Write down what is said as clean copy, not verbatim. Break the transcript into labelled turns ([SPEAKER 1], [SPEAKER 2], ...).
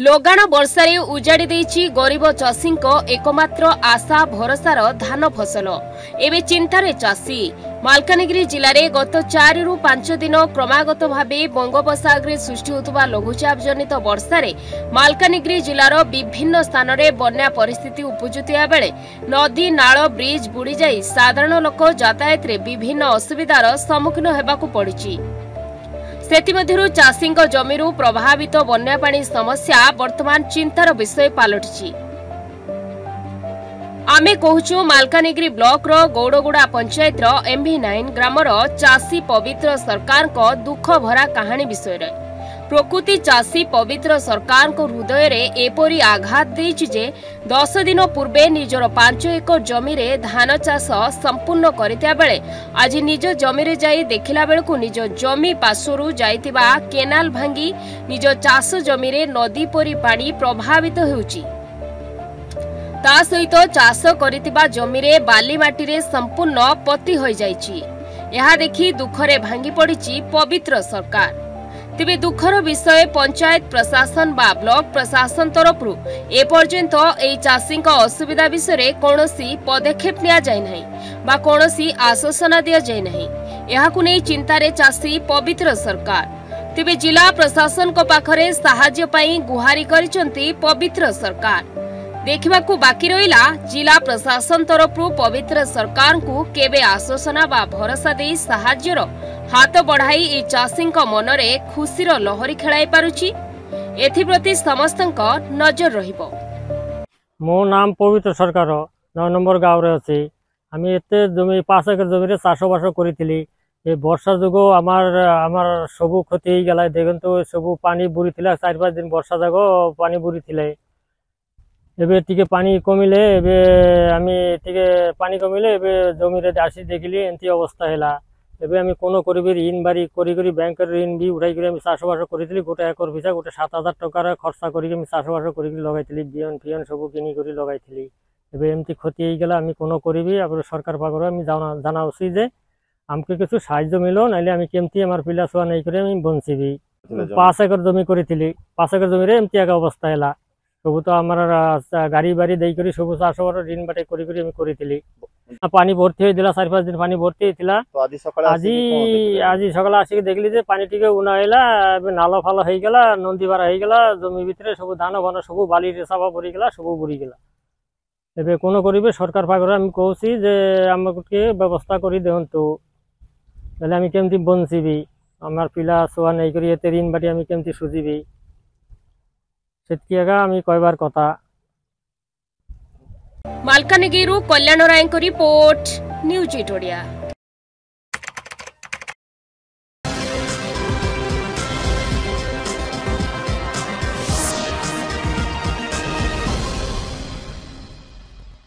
[SPEAKER 1] लगाण वर्षारे उजाड़ी देइछि गरीब चाषी एकमात्र आशा भरोसार धान फसल। एवं चिंतार चाषी मालकानगिरी जिले में गत 4 रु 5 दिन क्रमागत भाव बंगोपसागर सृष्टि होता लघुचाप जनित वर्षारे मालकानगिरी जिलार विभिन्न स्थान में बन्या परिस्थिति उपजुवा बेले नदी नाल ब्रिज बुड़ी जाई साधारण लोक यातायात रे विभिन्न असुविधार सम्मुखीन होबाकू पड़िछि। सेतिमध्यरु चाषींक जमीरु प्रभावित बन्या पानी समस्या वर्तमान चिंतार विषय पालटिछि। आमे कहूछु मालकानगिरी ब्लॉक रो गौड़गुड़ा पंचायत रो MV9 ग्रामर चाषी पवित्र सरकार को दुख भरा कहानी विषय रे। प्रकृति चाषी पवित्र सरकार को हृदय रे एपरी आघात देछि जे 10 दिन पूर्वे निजर 5 एकर जमी रे धान चाष संपूर्ण करिता बेले आज निज जमी रे जाई देखिला बेलकु निज जमी पासरु जाइतिबा केनाल भांगी निज चाष जमी रे नदी परी पानी प्रभावित हेउछि। ता सहित चाष करितिबा जमी रे बाली माटी रे संपूर्ण पति होई जाइछि। यहा देखि दुखरे भांगी पड़िछि पवित्र सरकार। तेबे दुखर विषय पंचायत प्रशासन बा ब्लॉक प्रशासन तरफ एपर्यंत एई चाषी असुविधा विषय कौनसी पदक्षेप निया जाय नहीं बा कौनसी आश्वासन दिया जाय नहीं। एहाकु नै चिंतारे चाषी पवित्र सरकार। तेबे जिला प्रशासन को पाखरे सहाय्य पई गुहारी करिसंती पवित्र सरकार। देखिबाकू बाकी रहिला जिला प्रशासन तरफ पवित्र सरकार को केबे आश्वासन बा भरोसा दे सहाय्यर हाथ बढ़ाई ए चाषी मनरे खुशीर लहरी खेलाई पारुछि। एथिप्रति समस्तक नजर रहिबो।
[SPEAKER 2] मो नाम पवित्र सरकार 9 नंबर गाँव रे अछि। आमी एते जमी 5 एकर जमी रे चाषबास करिथिली। ए वर्षा जोगो आमार सबु क्षति गेला। देखंतु सबु पानी बुरी थिला। 4-5 दिन वर्षा जागो पानी बुरी थिले। एबे टिके पानी कमिले एबे आमी टिके पानी कमिले एबे जमी रे आसी देखिली एंती अवस्था हैला। एबे आमी कोनो करिबे ऋण बारी करी करी बैंक ऋण भी उठाई करी आमी चाषबास करिथिली। गोटे एकर पिछा गोटे 7,000 टका खर्चा करी आमी चाषबास करी लगाइथिली। बियन फियन सब किनी करी लगाइथिली। एबे एंती क्षति होई गेला। आमी कोनो करिबी आबे सरकार पाखर आमी जाना उसी जे हमके किछु साहाय्य मिलो नाइले आमी केमती आमार पिला सुआ नै करी आमी बंचिबी। 5 एकर जमी करिथिली। 5 एकर जमी रे एंती आगा अवस्था हैला। सब तो आमार गाड़ी बाड़ी दे करी सब चाषबास ऋण बाटे करी करी आमी करिथिली। पानी भर्ती होई दिला। 4-5 दिन पानी भर्ती होइतिला। तो आज सकाळ आसी देखली जे पानी टिके उना हैला। एबे नालो फालो हेई गेला। नंदी बारा हेई गेला। जमी भितरे सब धान बन सब बाली रे साबा भरी गेला। सब बुरी गेला। एबे कोनो करिबे सरकार पाखर आमी कहूसी जे हमके व्यवस्था करी देहंतु बेले आमी केमती बंचिबी। आमार पिला सुआ नै करी एते ऋण बाटी आमी केमती सुझिबी सेतकियागा आमी कयबार कथा।
[SPEAKER 1] मालकानगिरी कल्याण राय को रिपोर्ट न्यूज 8 ओडिया।